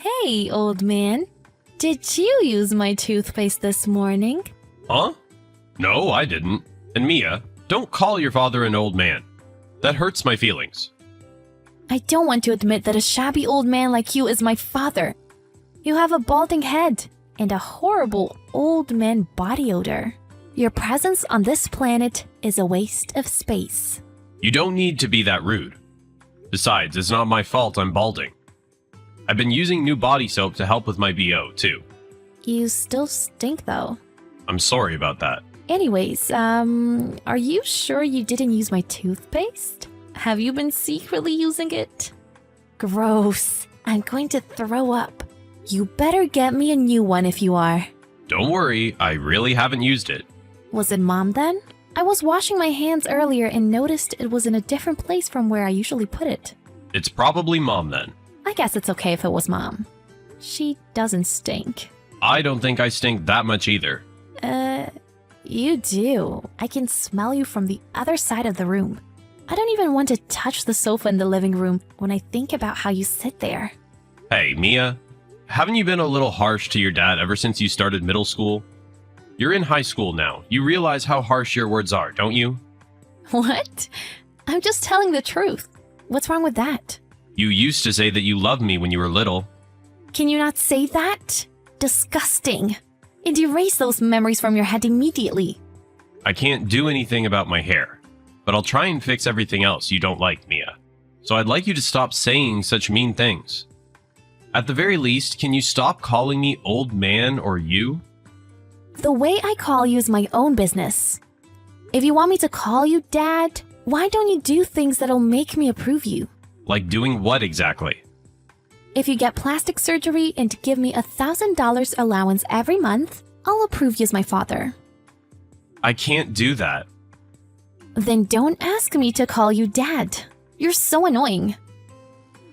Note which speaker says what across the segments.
Speaker 1: Hey, old man. Did you use my toothpaste this morning?
Speaker 2: Huh? No, I didn't. And Mia, don't call your father an old man. That hurts my feelings.
Speaker 1: I don't want to admit that a shabby old man like you is my father. You have a balding head and a horrible old man body odor. Your presence on this planet is a waste of space.
Speaker 2: You don't need to be that rude. Besides, it's not my fault I'm balding. I've been using new body soap to help with my BO, too.
Speaker 1: You still stink, though.
Speaker 2: I'm sorry about that.
Speaker 1: Anyways, are you sure you didn't use my toothpaste? Have you been secretly using it? Gross. I'm going to throw up. You better get me a new one if you are.
Speaker 2: Don't worry, I really haven't used it.
Speaker 1: Was it Mom then? I was washing my hands earlier and noticed it was in a different place from where I usually put it.
Speaker 2: It's probably Mom then.
Speaker 1: I guess it's okay if it was Mom. She doesn't stink.
Speaker 2: I don't think I stink that much either.
Speaker 1: You do. I can smell you from the other side of the room. I don't even want to touch the sofa in the living room when I think about how you sit there.
Speaker 2: Hey, Mia, haven't you been a little harsh to your dad ever since you started middle school? You're in high school now. You realize how harsh your words are, don't you?
Speaker 1: What? I'm just telling the truth. What's wrong with that?
Speaker 2: You used to say that you loved me when you were little.
Speaker 1: Can you not say that? Disgusting. And erase those memories from your head immediately.
Speaker 2: I can't do anything about my hair, but I'll try and fix everything else you don't like, Mia. So I'd like you to stop saying such mean things. At the very least, can you stop calling me old man or you?
Speaker 1: The way I call you is my own business. If you want me to call you Dad, why don't you do things that'll make me approve you?
Speaker 2: Like doing what exactly?
Speaker 1: If you get plastic surgery and give me $1,000 allowance every month, I'll approve you as my father.
Speaker 2: I can't do that.
Speaker 1: Then don't ask me to call you Dad. You're so annoying.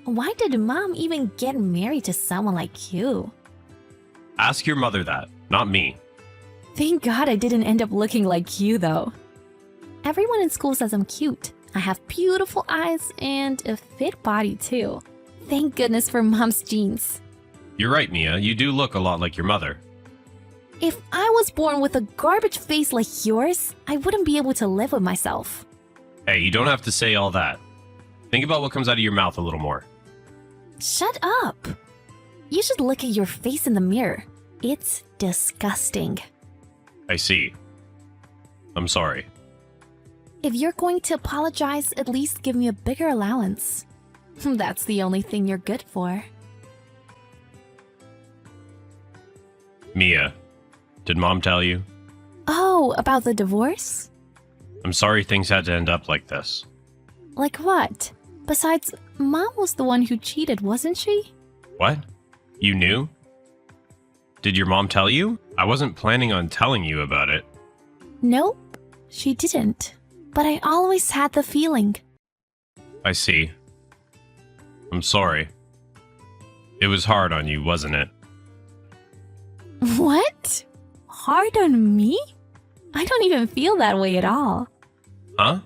Speaker 1: Why did Mom even get married to someone like you?
Speaker 2: Ask your mother that, not me.
Speaker 1: Thank God I didn't end up looking like you, though. Everyone in school says I'm cute. I have beautiful eyes and a fit body, too. Thank goodness for Mom's genes.
Speaker 2: You're right, Mia. You do look a lot like your mother.
Speaker 1: If I was born with a garbage face like yours, I wouldn't be able to live with myself.
Speaker 2: Hey, you don't have to say all that. Think about what comes out of your mouth a little more.
Speaker 1: Shut up. You should look at your face in the mirror. It's disgusting.
Speaker 2: I see. I'm sorry.
Speaker 1: If you're going to apologize, at least give me a bigger allowance. That's the only thing you're good for.
Speaker 2: Mia, did Mom tell you?
Speaker 1: Oh, about the divorce?
Speaker 2: I'm sorry things had to end up like this.
Speaker 1: Like what? Besides, Mom was the one who cheated, wasn't she?
Speaker 2: What? You knew? Did your mom tell you? I wasn't planning on telling you about it.
Speaker 1: Nope, she didn't. But I always had the feeling.
Speaker 2: I see. I'm sorry. It was hard on you, wasn't it?
Speaker 1: What? Hard on me? I don't even feel that way at all.
Speaker 2: Huh?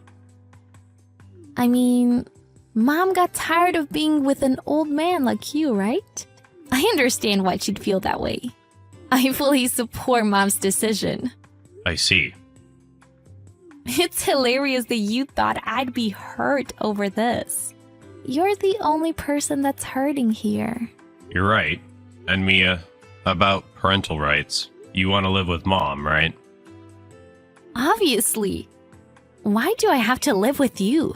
Speaker 1: I mean, Mom got tired of being with an old man like you, right? I understand why she'd feel that way. I fully support Mom's decision.
Speaker 2: I see.
Speaker 1: It's hilarious that you thought I'd be hurt over this. You're the only person that's hurting here.
Speaker 2: You're right. And Mia, about parental rights. You want to live with Mom, right?
Speaker 1: Obviously. Why do I have to live with you?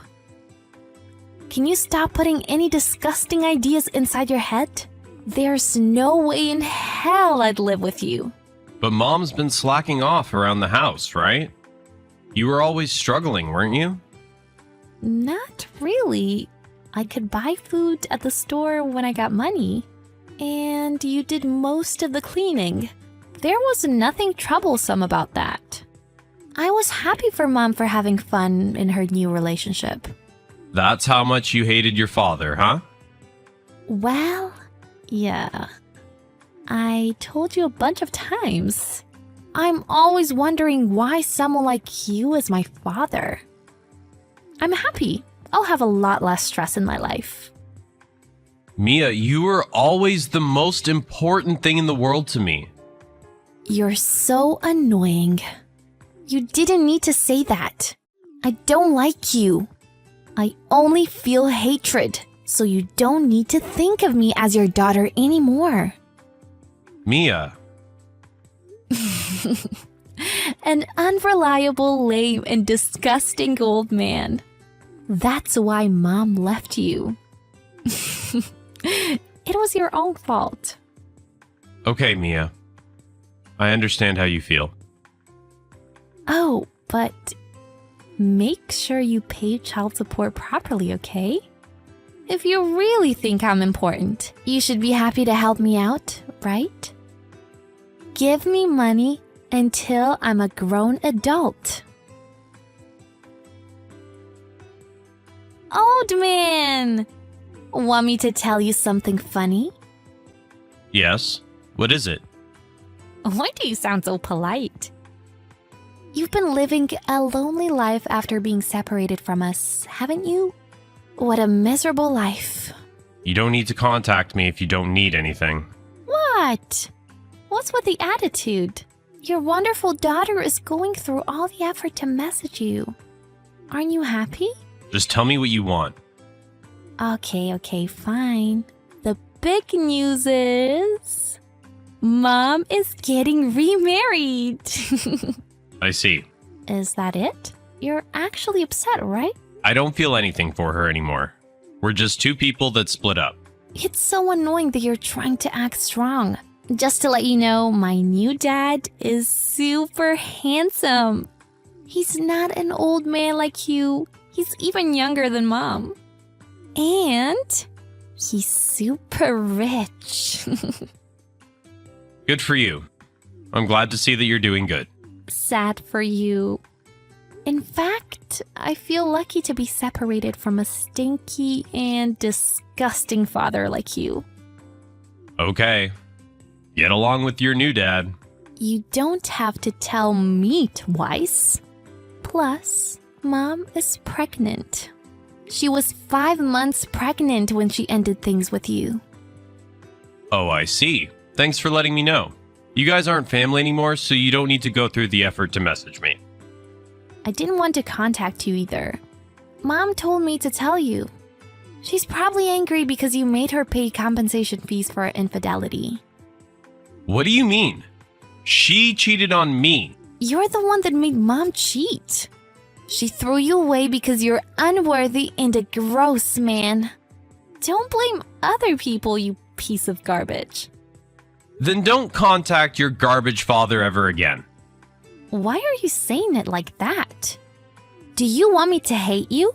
Speaker 1: Can you stop putting any disgusting ideas inside your head? There's no way in hell I'd live with you.
Speaker 2: But Mom's been slacking off around the house, right? You were always struggling, weren't you?
Speaker 1: Not really. I could buy food at the store when I got money. And you did most of the cleaning. There was nothing troublesome about that. I was happy for Mom for having fun in her new relationship.
Speaker 2: That's how much you hated your father, huh?
Speaker 1: Well, yeah. I told you a bunch of times. I'm always wondering why someone like you is my father. I'm happy. I'll have a lot less stress in my life.
Speaker 2: Mia, you were always the most important thing in the world to me.
Speaker 1: You're so annoying. You didn't need to say that. I don't like you. I only feel hatred, so you don't need to think of me as your daughter anymore.
Speaker 2: Mia,
Speaker 1: An unreliable, lame, and disgusting old man. That's why Mom left you. It was your own fault.
Speaker 2: okay, Mia. I understand how you feel.
Speaker 1: Oh, but make sure you pay child support properly, okay? If you really think I'm important, you should be happy to help me out, right? Give me money until I'm a grown adult. Old man! Want me to tell you something funny?
Speaker 2: Yes? What is it?
Speaker 1: Why do you sound so polite? You've been living a lonely life after being separated from us, haven't you? What a miserable life.
Speaker 2: You don't need to contact me if you don't need anything.
Speaker 1: What? What's with the attitude? Your wonderful daughter is going through all the effort to message you. Aren't you happy?
Speaker 2: Just tell me what you want.
Speaker 1: Okay, fine. The big news is... Mom is getting remarried.
Speaker 2: I see.
Speaker 1: Is that it? You're actually upset, right?
Speaker 2: I don't feel anything for her anymore. We're just two people that split up.
Speaker 1: It's so annoying that you're trying to act strong. Just to let you know, my new dad is super handsome. He's not an old man like you. He's even younger than Mom. And he's super rich.
Speaker 2: Good for you. I'm glad to see that you're doing good.
Speaker 1: Sad for you. In fact, I feel lucky to be separated from a stinky and disgusting father like you.
Speaker 2: Okay. Get along with your new dad.
Speaker 1: You don't have to tell me twice. Plus, Mom is pregnant. She was 5 months pregnant when she ended things with you.
Speaker 2: Oh, I see. Thanks for letting me know. You guys aren't family anymore, so you don't need to go through the effort to message me.
Speaker 1: I didn't want to contact you either. Mom told me to tell you. She's probably angry because you made her pay compensation fees for her infidelity.
Speaker 2: What do you mean? She cheated on me.
Speaker 1: You're the one that made Mom cheat. She threw you away because you're unworthy and a gross man. Don't blame other people, you piece of garbage.
Speaker 2: Then don't contact your garbage father ever again.
Speaker 1: Why are you saying it like that? Do you want me to hate you?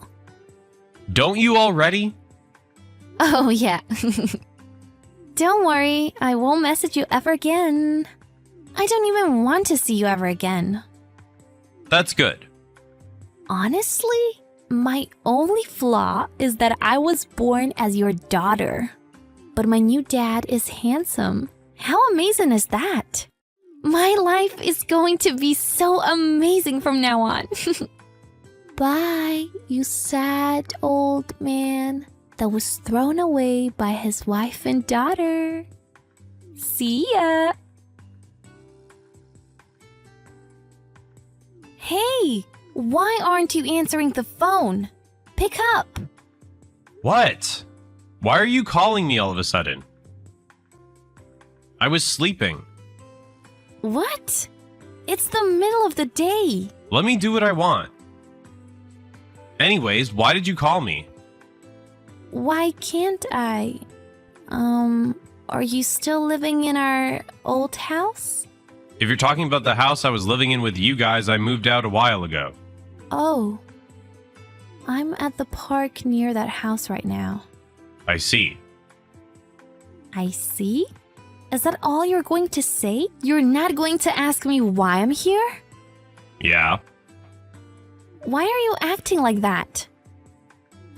Speaker 2: Don't you already?
Speaker 1: Oh, yeah. Don't worry, I won't message you ever again. I don't even want to see you ever again.
Speaker 2: That's good.
Speaker 1: Honestly, my only flaw is that I was born as your daughter. But my new dad is handsome. How amazing is that? My life is going to be so amazing from now on. Bye, you sad old man that was thrown away by his wife and daughter. See ya. Hey, why aren't you answering the phone? Pick up.
Speaker 2: What? Why are you calling me all of a sudden? I was sleeping.
Speaker 1: What? It's the middle of the day.
Speaker 2: Let me do what I want. Anyways, why did you call me?
Speaker 1: Why can't I? Are you still living in our old house?
Speaker 2: If you're talking about the house I was living in with you guys, I moved out a while ago.
Speaker 1: Oh. I'm at the park near that house right now.
Speaker 2: I see.
Speaker 1: I see? Is that all you're going to say? You're not going to ask me why I'm here?
Speaker 2: Yeah.
Speaker 1: Why are you acting like that?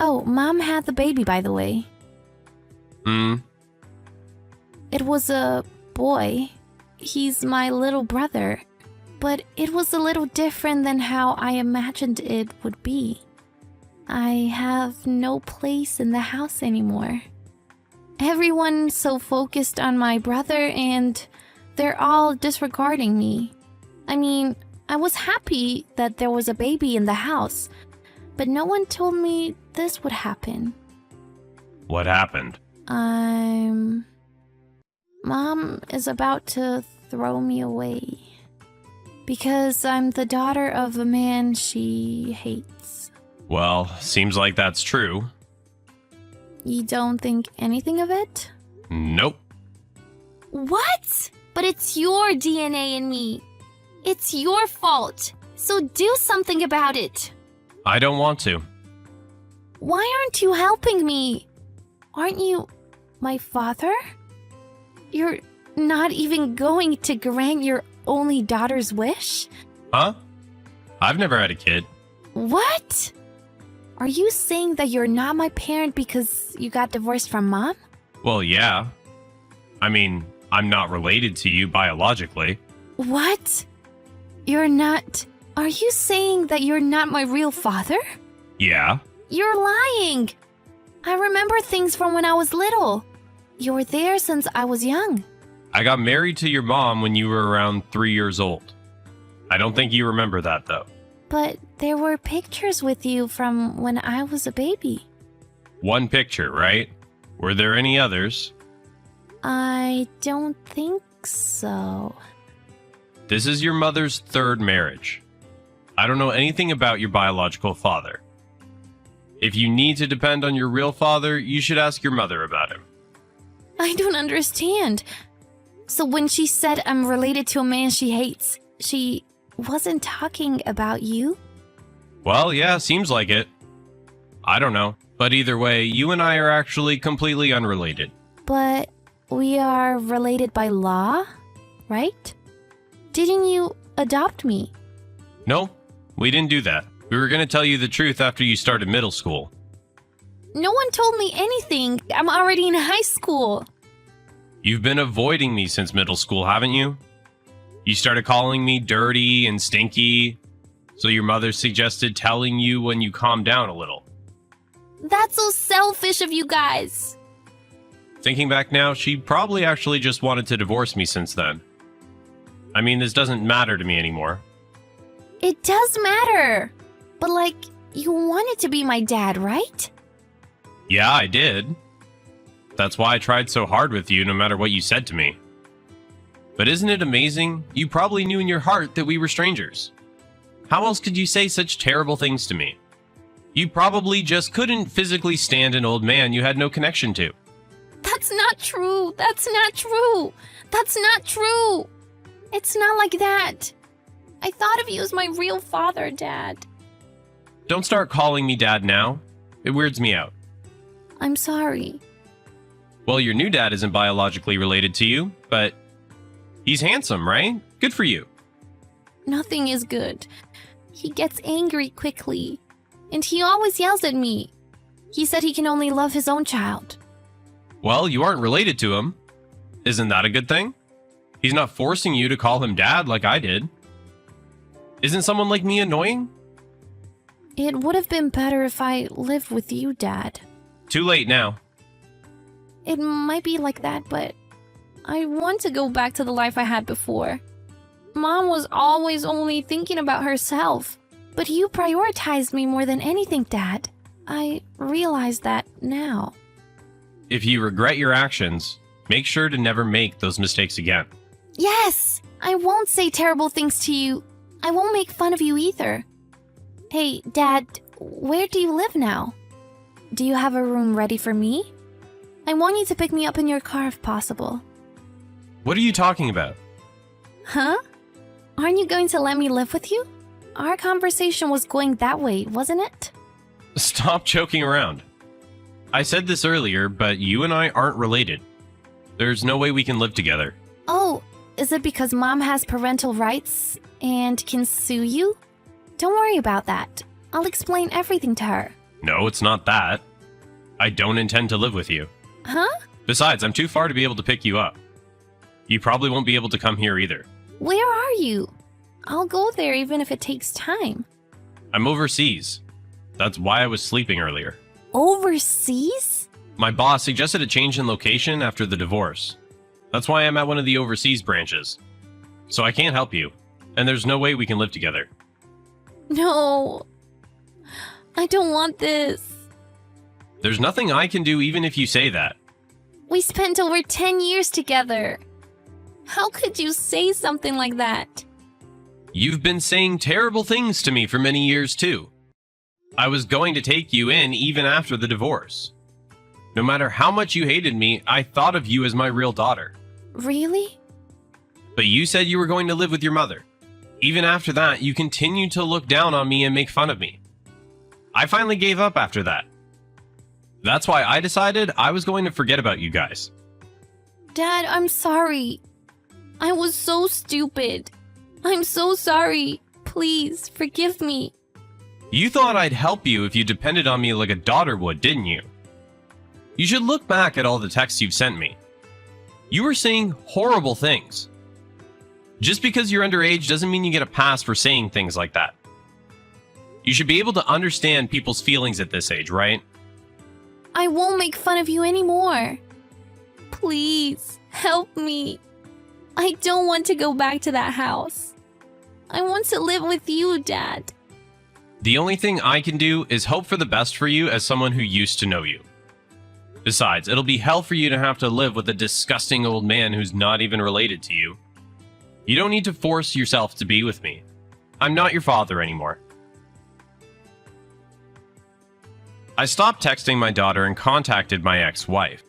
Speaker 1: Oh, Mom had the baby, by the way. It was a boy. He's my little brother. But it was a little different than how I imagined it would be. I have no place in the house anymore. Everyone's so focused on my brother and they're all disregarding me. I mean, I was happy that there was a baby in the house, but no one told me this would happen.
Speaker 2: What happened?
Speaker 1: Mom is about to throw me away. Because I'm the daughter of a man she hates.
Speaker 2: Well, seems like that's true.
Speaker 1: You don't think anything of it?
Speaker 2: Nope.
Speaker 1: What? But it's your DNA in me. It's your fault. So do something about it.
Speaker 2: I don't want to.
Speaker 1: Why aren't you helping me? Aren't you my father? You're not even going to grant your only daughter's wish?
Speaker 2: Huh? I've never had a kid.
Speaker 1: What? Are you saying that you're not my parent because you got divorced from Mom?
Speaker 2: Well, yeah. I mean, I'm not related to you biologically.
Speaker 1: What? You're not... Are you saying that you're not my real father?
Speaker 2: Yeah.
Speaker 1: You're lying! I remember things from when I was little. You were there since I was young.
Speaker 2: I got married to your mom when you were around 3 years old. I don't think you remember that, though.
Speaker 1: But there were pictures with you from when I was a baby.
Speaker 2: One picture, right? Were there any others?
Speaker 1: I don't think so.
Speaker 2: This is your mother's third marriage. I don't know anything about your biological father. If you need to depend on your real father, you should ask your mother about him.
Speaker 1: I don't understand. So when she said I'm related to a man she hates, she wasn't talking about you?
Speaker 2: Well, yeah, seems like it. I don't know. But either way, you and I are actually completely unrelated.
Speaker 1: But we are related by law, right? Didn't you adopt me?
Speaker 2: No, we didn't do that. We were going to tell you the truth after you started middle school.
Speaker 1: No one told me anything. I'm already in high school.
Speaker 2: You've been avoiding me since middle school, haven't you? You started calling me dirty and stinky, so your mother suggested telling you when you calmed down a little.
Speaker 1: That's so selfish of you guys.
Speaker 2: Thinking back now, she probably actually just wanted to divorce me since then. I mean, this doesn't matter to me anymore.
Speaker 1: It does matter. But like, you wanted to be my dad, right?
Speaker 2: Yeah, I did. That's why I tried so hard with you no matter what you said to me. But isn't it amazing? You probably knew in your heart that we were strangers. How else could you say such terrible things to me? You probably just couldn't physically stand an old man you had no connection to.
Speaker 1: That's not true. That's not true. That's not true. It's not like that. I thought of you as my real father, Dad.
Speaker 2: Don't start calling me dad now. It weirds me out.
Speaker 1: I'm sorry.
Speaker 2: Well, your new dad isn't biologically related to you, but he's handsome, right? Good for you.
Speaker 1: Nothing is good. He gets angry quickly, and he always yells at me. He said he can only love his own child.
Speaker 2: Well, you aren't related to him. Isn't that a good thing? He's not forcing you to call him dad like I did. Isn't someone like me annoying?
Speaker 1: It would have been better if I lived with you, Dad.
Speaker 2: Too late now.
Speaker 1: It might be like that, but I want to go back to the life I had before. Mom was always only thinking about herself, but you prioritized me more than anything, Dad. I realize that now.
Speaker 2: If you regret your actions, make sure to never make those mistakes again.
Speaker 1: Yes! I won't say terrible things to you. I won't make fun of you either. Hey, Dad, where do you live now? Do you have a room ready for me? I want you to pick me up in your car if possible.
Speaker 2: What are you talking about?
Speaker 1: Huh? Aren't you going to let me live with you? Our conversation was going that way, wasn't it?
Speaker 2: Stop joking around. I said this earlier, but you and I aren't related. There's no way we can live together.
Speaker 1: Oh, is it because Mom has parental rights and can sue you? Don't worry about that. I'll explain everything to her.
Speaker 2: No, it's not that. I don't intend to live with you.
Speaker 1: Huh?
Speaker 2: Besides, I'm too far to be able to pick you up. You probably won't be able to come here either.
Speaker 1: Where are you? I'll go there even if it takes time.
Speaker 2: I'm overseas. That's why I was sleeping earlier.
Speaker 1: Overseas?
Speaker 2: My boss suggested a change in location after the divorce. That's why I'm at one of the overseas branches. So I can't help you, and there's no way we can live together.
Speaker 1: No. I don't want this.
Speaker 2: There's nothing I can do even if you say that.
Speaker 1: We spent over 10 years together. How could you say something like that?
Speaker 2: You've been saying terrible things to me for many years too. I was going to take you in even after the divorce. No matter how much you hated me, I thought of you as my real daughter.
Speaker 1: Really?
Speaker 2: But you said you were going to live with your mother. Even after that, you continued to look down on me and make fun of me. I finally gave up after that. That's why I decided I was going to forget about you guys.
Speaker 1: Dad, I'm sorry. I was so stupid. I'm so sorry. Please, forgive me.
Speaker 2: You thought I'd help you if you depended on me like a daughter would, didn't you? You should look back at all the texts you've sent me. You were saying horrible things. Just because you're underage doesn't mean you get a pass for saying things like that. You should be able to understand people's feelings at this age, right?
Speaker 1: I won't make fun of you anymore. Please, help me. I don't want to go back to that house. I want to live with you, Dad.
Speaker 2: The only thing I can do is hope for the best for you as someone who used to know you. Besides, it'll be hell for you to have to live with a disgusting old man who's not even related to you. You don't need to force yourself to be with me. I'm not your father anymore. I stopped texting my daughter and contacted my ex-wife.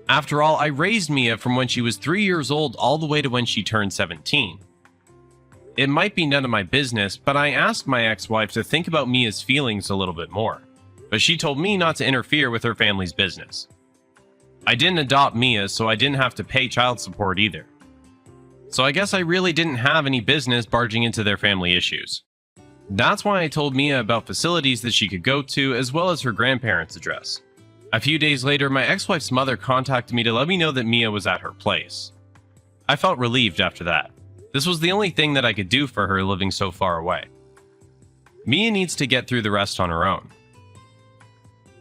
Speaker 2: After all, I raised Mia from when she was 3 years old all the way to when she turned 17. It might be none of my business, but I asked my ex-wife to think about Mia's feelings a little bit more. But she told me not to interfere with her family's business. I didn't adopt Mia, so I didn't have to pay child support either. So I guess I really didn't have any business barging into their family issues. That's why I told Mia about facilities that she could go to, as well as her grandparents' address. A few days later, my ex-wife's mother contacted me to let me know that Mia was at her place. I felt relieved after that. This was the only thing that I could do for her living so far away. Mia needs to get through the rest on her own.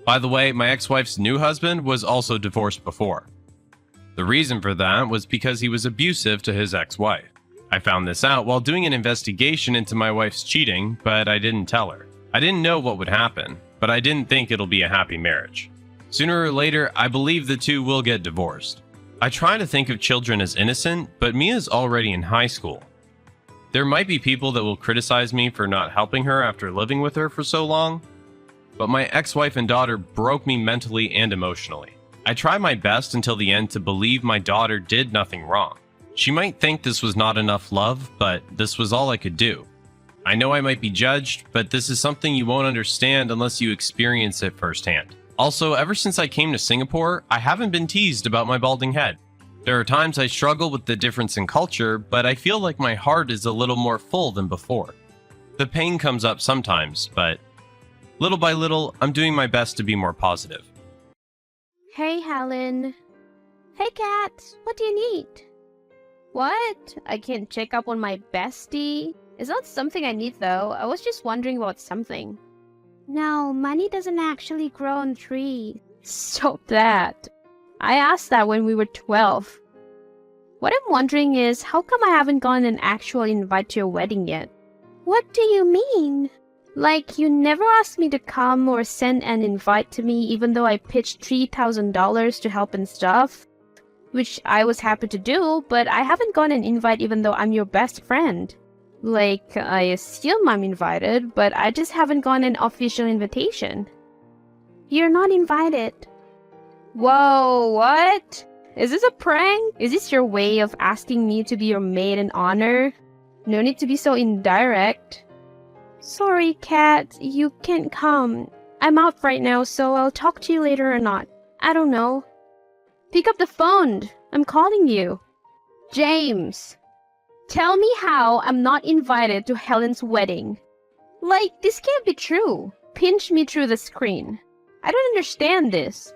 Speaker 2: By the way, my ex-wife's new husband was also divorced before. The reason for that was because he was abusive to his ex-wife. I found this out while doing an investigation into my wife's cheating, but I didn't tell her. I didn't know what would happen, but I didn't think it'll be a happy marriage. Sooner or later, I believe the two will get divorced. I try to think of children as innocent, but Mia's already in high school. There might be people that will criticize me for not helping her after living with her for so long, but my ex-wife and daughter broke me mentally and emotionally. I try my best until the end to believe my daughter did nothing wrong. She might think this was not enough love, but this was all I could do. I know I might be judged, but this is something you won't understand unless you experience it firsthand. Also, ever since I came to Singapore, I haven't been teased about my balding head. There are times I struggle with the difference in culture, but I feel like my heart is a little more full than before. The pain comes up sometimes, but little by little, I'm doing my best to be more positive.
Speaker 3: Hey, Helen. Hey, Kat. What do you need? What? I can't check up on my bestie? It's not something I need, though. I was just wondering about something. No, money doesn't actually grow on trees. Stop that. I asked that when we were 12. What I'm wondering is, how come I haven't gotten an actual invite to your wedding yet? What do you mean? Like, you never asked me to come or send an invite to me even though I pitched $3,000 to help and stuff. Which I was happy to do, but I haven't gotten an invite even though I'm your best friend. Like, I assume I'm invited, but I just haven't gotten an official invitation. You're not invited. Whoa, what? Is this a prank? Is this your way of asking me to be your maid in honor? No need to be so indirect. Sorry, Kat, you can't come. I'm out right now, so I'll talk to you later or not. I don't know. Pick up the phone. I'm calling you. James. Tell me how I'm not invited to Helen's wedding. Like, this can't be true. Pinch me through the screen. I don't understand this.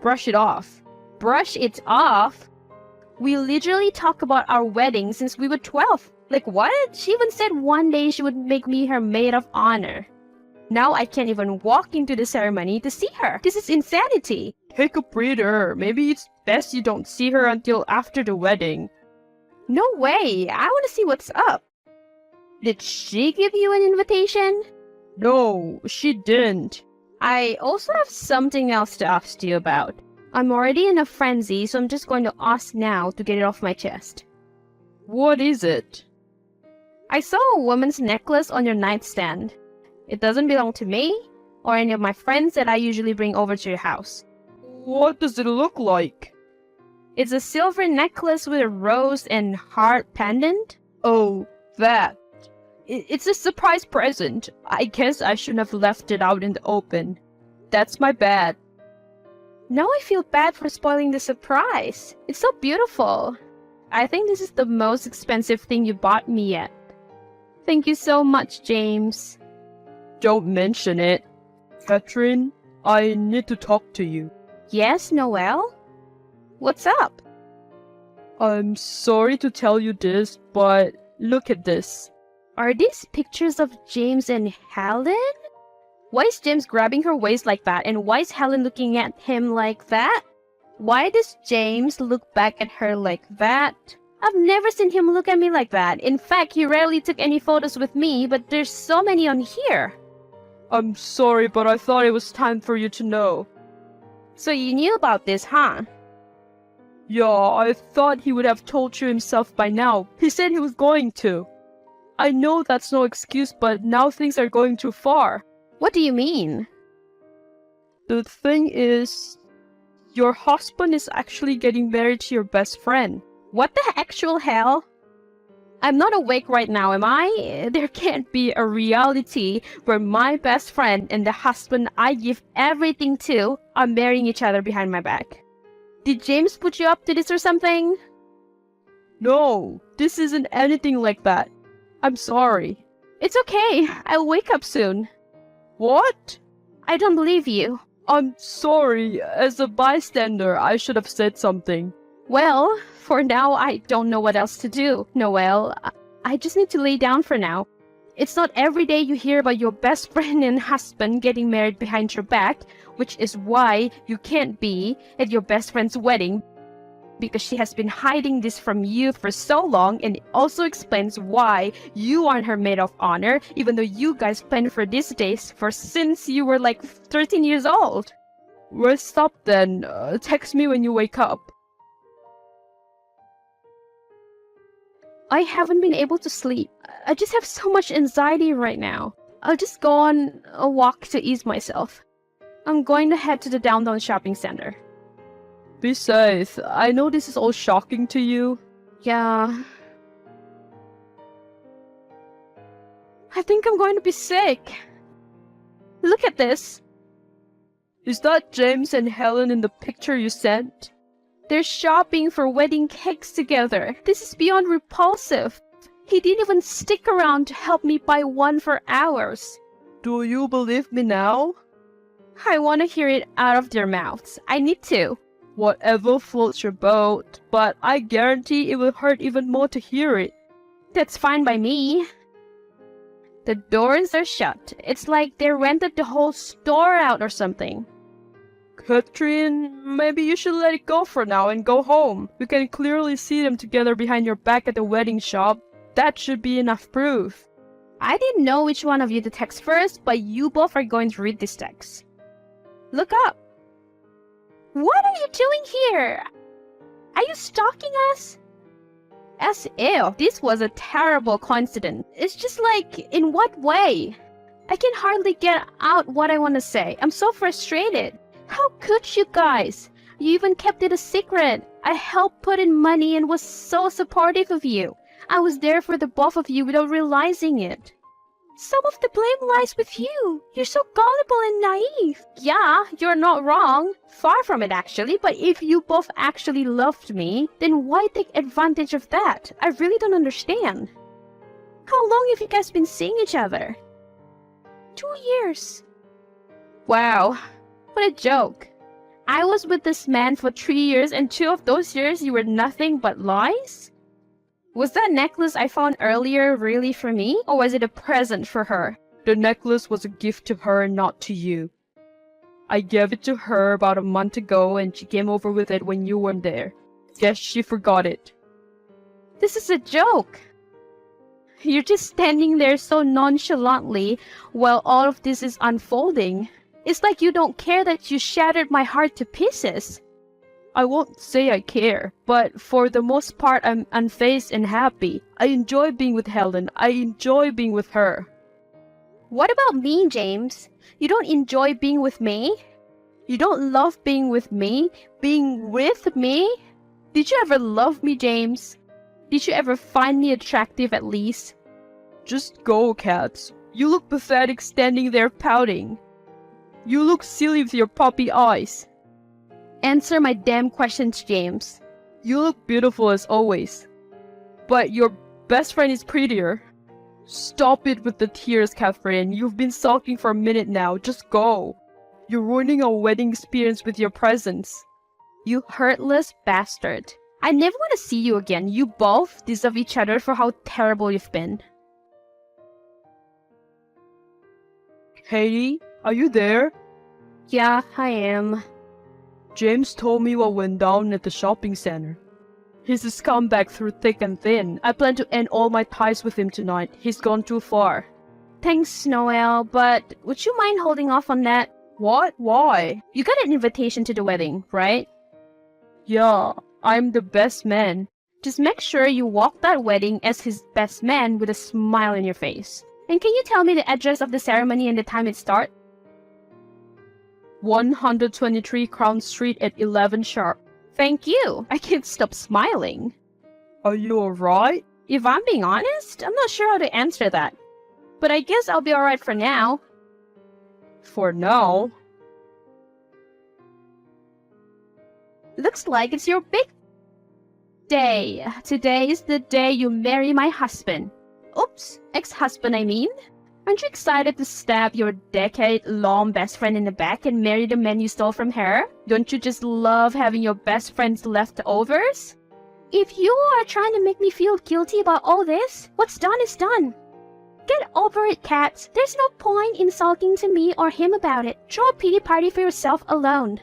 Speaker 3: Brush it off. Brush it off? We literally talk about our wedding since we were 12. Like, what? She even said one day she would make me her maid of honor. Now I can't even walk into the ceremony to see her. This is insanity.
Speaker 4: Take a breather. Maybe it's best you don't see her until after the wedding.
Speaker 3: No way. I want to see what's up. Did she give you an invitation?
Speaker 4: No, she didn't.
Speaker 3: I also have something else to ask you about. I'm already in a frenzy, so I'm just going to ask now to get it off my chest.
Speaker 4: What is it?
Speaker 3: I saw a woman's necklace on your nightstand. It doesn't belong to me or any of my friends that I usually bring over to your house.
Speaker 4: What does it look like?
Speaker 3: It's a silver necklace with a rose and heart pendant.
Speaker 4: Oh, that. It's a surprise present. I guess I shouldn't have left it out in the open. That's my bad.
Speaker 3: Now I feel bad for spoiling the surprise. It's so beautiful. I think this is the most expensive thing you bought me yet. Thank you so much, James.
Speaker 4: Don't mention it. Catherine, I need to talk to you.
Speaker 3: Yes, Noel? What's up?
Speaker 4: I'm sorry to tell you this, but look at this.
Speaker 3: Are these pictures of James and Helen? Why is James grabbing her waist like that? And why is Helen looking at him like that? Why does James look back at her like that? I've never seen him look at me like that. In fact, he rarely took any photos with me, but there's so many on here.
Speaker 4: I'm sorry, but I thought it was time for you to know.
Speaker 3: So you knew about this, huh?
Speaker 4: Yeah, I thought he would have told you himself by now. He said he was going to. I know that's no excuse, but now things are going too far.
Speaker 3: What do you mean?
Speaker 4: The thing is, your husband is actually getting married to your best friend.
Speaker 3: What the actual hell? I'm not awake right now, am I? There can't be a reality where my best friend and the husband I give everything to are marrying each other behind my back. Did James put you up to this or something?
Speaker 4: No, this isn't anything like that. I'm sorry.
Speaker 3: It's okay. I'll wake up soon.
Speaker 4: What?
Speaker 3: I don't believe you.
Speaker 4: I'm sorry. As a bystander, I should have said something.
Speaker 3: Well, for now, I don't know what else to do, Noel. I just need to lay down for now. It's not every day you hear about your best friend and husband getting married behind your back, which is why you can't be at your best friend's wedding, because she has been hiding this from you for so long, and it also explains why you aren't her maid of honor, even though you guys planned for these days since you were like 13 years old.
Speaker 4: Well, stop then. Text me when you wake up.
Speaker 3: I haven't been able to sleep. I just have so much anxiety right now. I'll just go on a walk to ease myself. I'm going to head to the downtown shopping center.
Speaker 4: Be safe. I know this is all shocking to you.
Speaker 3: Yeah. I think I'm going to be sick. Look at this.
Speaker 4: Is that James and Helen in the picture you sent?
Speaker 3: They're shopping for wedding cakes together. This is beyond repulsive. He didn't even stick around to help me buy one for hours.
Speaker 4: Do you believe me now?
Speaker 3: I want to hear it out of their mouths. I need to.
Speaker 4: Whatever floats your boat, but I guarantee it will hurt even more to hear it.
Speaker 3: That's fine by me. The doors are shut. It's like they rented the whole store out or something.
Speaker 4: Catherine, maybe you should let it go for now and go home. We can clearly see them together behind your back at the wedding shop. That should be enough proof.
Speaker 3: I didn't know which one of you to text first, but you both are going to read this text. Look up. What are you doing here? Are you stalking us? As if this was a terrible coincidence. It's just like, in what way? I can hardly get out what I want to say. I'm so frustrated. How could you guys? You even kept it a secret. I helped put in money and was so supportive of you. I was there for the both of you without realizing it. Some of the blame lies with you. You're so gullible and naive. Yeah, you're not wrong. Far from it, actually. But if you both actually loved me, then why take advantage of that? I really don't understand. How long have you guys been seeing each other? 2 years. Wow. What a joke. I was with this man for 3 years, and 2 of those years you were nothing but lies? Was that necklace I found earlier really for me, or was it a present for her?
Speaker 4: The necklace was a gift to her, not to you. I gave it to her about a month ago and she came over with it when you weren't there. Guess she forgot it.
Speaker 3: This is a joke. You're just standing there so nonchalantly while all of this is unfolding. It's like you don't care that you shattered my heart to pieces.
Speaker 4: I won't say I care, but for the most part I'm unfazed and happy. I enjoy being with Helen. I enjoy being with her.
Speaker 3: What about me, James? You don't enjoy being with me? You don't love being with me? Being with me? Did you ever love me, James? Did you ever find me attractive at least?
Speaker 4: Just go, Kat. You look pathetic standing there pouting. You look silly with your puppy eyes.
Speaker 3: Answer my damn questions, James.
Speaker 4: You look beautiful as always. But your best friend is prettier. Stop it with the tears, Catherine. You've been sulking for a minute now. Just go. You're ruining our wedding experience with your presence.
Speaker 3: You heartless bastard. I never want to see you again. You both deserve each other for how terrible you've been.
Speaker 4: Hailey, are you there?
Speaker 3: Yeah, I am.
Speaker 4: James told me what went down at the shopping center. He's a scumbag through thick and thin. I plan to end all my ties with him tonight. He's gone too far.
Speaker 3: Thanks, Noel, but would you mind holding off on that?
Speaker 4: What? Why?
Speaker 3: You got an invitation to the wedding, right?
Speaker 4: Yeah, I'm the best man.
Speaker 3: Just make sure you walk that wedding as his best man with a smile on your face. And can you tell me the address of the ceremony and the time it starts?
Speaker 4: 123 Crown Street at 11 sharp.
Speaker 3: Thank you. I can't stop smiling.
Speaker 4: Are you alright?
Speaker 3: If I'm being honest, I'm not sure how to answer that. But I guess I'll be alright for now.
Speaker 4: For now?
Speaker 3: Looks like it's your big day. Today is the day you marry my husband. Oops, ex-husband I mean. Aren't you excited to stab your decade-long best friend in the back and marry the man you stole from her? Don't you just love having your best friend's leftovers? If you are trying to make me feel guilty about all this, what's done is done. Get over it, Kat. There's no point in sulking to me or him about it. Throw a pity party for yourself alone.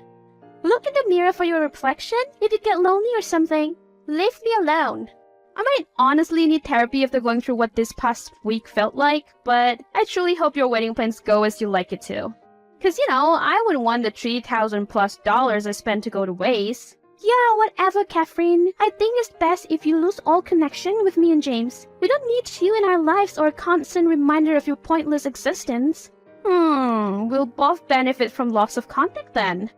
Speaker 3: Look in the mirror for your reflection if you get lonely or something. Leave me alone. I might honestly need therapy after going through what this past week felt like, but I truly hope your wedding plans go as you like it to. Cause you know, I wouldn't want the $3,000+ I spent to go to waste. Yeah, whatever, Catherine. I think it's best if you lose all connection with me and James. We don't need you in our lives or a constant reminder of your pointless existence. We'll both benefit from loss of contact then.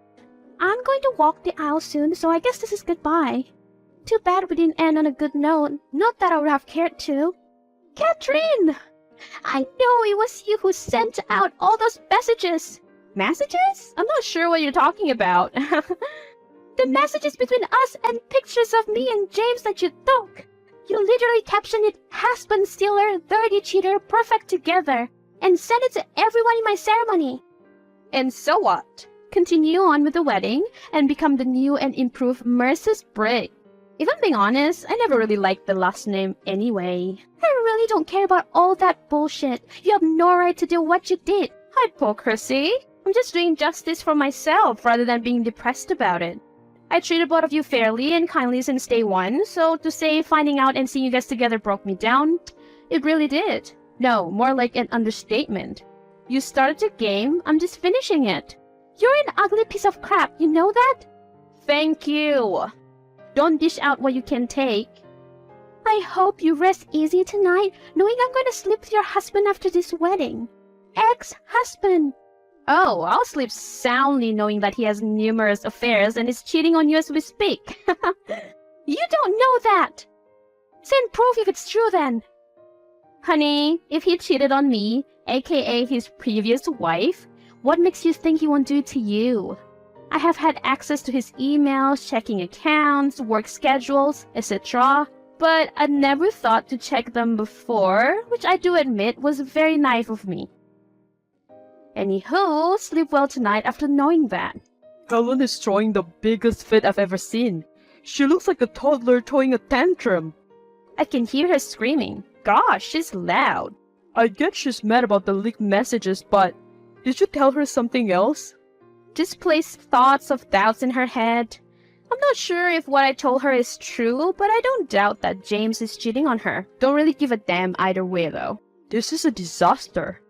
Speaker 3: I'm going to walk the aisle soon, so I guess this is goodbye. Too bad we didn't end on a good note. Not that I would have cared to. Catherine! I know it was you who sent out all those messages. Messages? I'm not sure what you're talking about. The messages between us and pictures of me and James that you took. You literally captioned it, husband stealer, dirty cheater, perfect together, and sent it to everyone in my ceremony. And so what? Continue on with the wedding and become the new and improved Mrs. Brigg. If I'm being honest, I never really liked the last name anyway. I really don't care about all that bullshit. You have no right to do what you did. Hypocrisy. I'm just doing justice for myself rather than being depressed about it. I treated both of you fairly and kindly since day one, so to say finding out and seeing you guys together broke me down, it really did. No, more like an understatement. You started the game, I'm just finishing it. You're an ugly piece of crap, you know that? Thank you. Don't dish out what you can take. I hope you rest easy tonight, knowing I'm going to sleep with your husband after this wedding. Ex-husband. Oh, I'll sleep soundly knowing that he has numerous affairs and is cheating on you as we speak. You don't know that! Send proof if it's true then. Honey, if he cheated on me, aka his previous wife, what makes you think he won't do it to you? I have had access to his emails, checking accounts, work schedules, etc. But I never thought to check them before, which I do admit was very naive of me. Anywho, sleep well tonight after knowing that.
Speaker 4: Helen is throwing the biggest fit I've ever seen. She looks like a toddler throwing a tantrum.
Speaker 3: I can hear her screaming. Gosh, she's loud.
Speaker 4: I get she's mad about the leaked messages, but did you tell her something else?
Speaker 3: Just placed thoughts of doubts in her head. I'm not sure if what I told her is true, but I don't doubt that James is cheating on her. Don't really give a damn either way though.
Speaker 4: This is a disaster.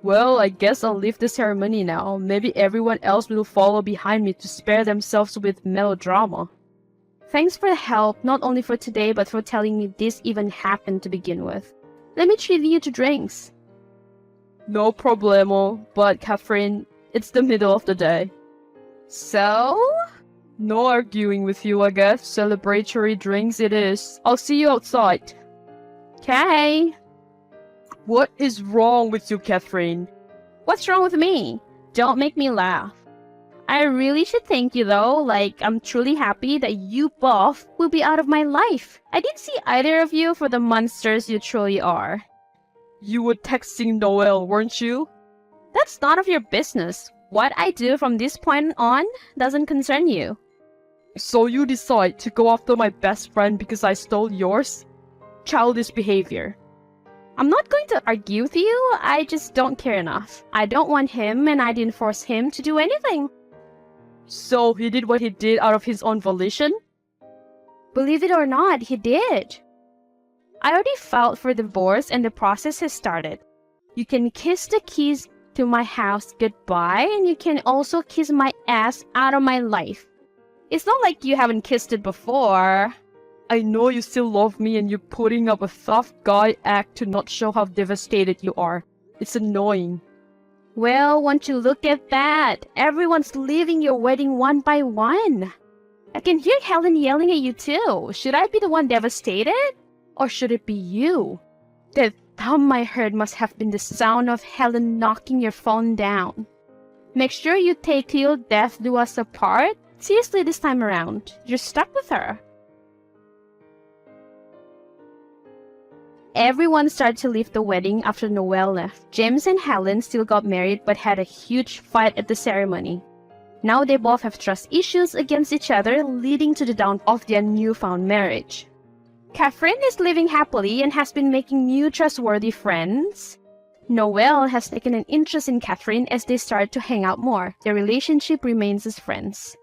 Speaker 4: Well, I guess I'll leave the ceremony now. Maybe everyone else will follow behind me to spare themselves with melodrama.
Speaker 3: Thanks for the help, not only for today but for telling me this even happened to begin with. Let me treat you to drinks.
Speaker 4: No problemo, but Catherine, it's the middle of the day.
Speaker 3: So?
Speaker 4: No arguing with you, I guess. Celebratory drinks it is. I'll see you outside.
Speaker 3: Okay.
Speaker 4: What is wrong with you, Catherine?
Speaker 3: What's wrong with me? Don't make me laugh. I really should thank you though, like I'm truly happy that you both will be out of my life. I didn't see either of you for the monsters you truly are.
Speaker 4: You were texting Noel, weren't you?
Speaker 3: That's none of your business. What I do from this point on doesn't concern you.
Speaker 4: So you decide to go after my best friend because I stole yours? Childish behavior.
Speaker 3: I'm not going to argue with you, I just don't care enough. I don't want him and I didn't force him to do anything.
Speaker 4: So he did what he did out of his own volition?
Speaker 3: Believe it or not, he did. I already filed for divorce and the process has started. You can kiss the keys to my house goodbye and you can also kiss my ass out of my life. It's not like you haven't kissed it before.
Speaker 4: I know you still love me and you're putting up a tough guy act to not show how devastated you are. It's annoying.
Speaker 3: Well, won't you look at that? Everyone's leaving your wedding one by one. I can hear Helen yelling at you too. Should I be the one devastated? Or should it be you? That thump I heard must have been the sound of Helen knocking your phone down. Make sure you take till death do us apart. Seriously this time around. You're stuck with her. Everyone started to leave the wedding after Noel left. James and Helen still got married but had a huge fight at the ceremony. Now they both have trust issues against each other, leading to the downfall of their newfound marriage. Catherine is living happily and has been making new trustworthy friends. Noel has taken an interest in Catherine as they start to hang out more. Their relationship remains as friends.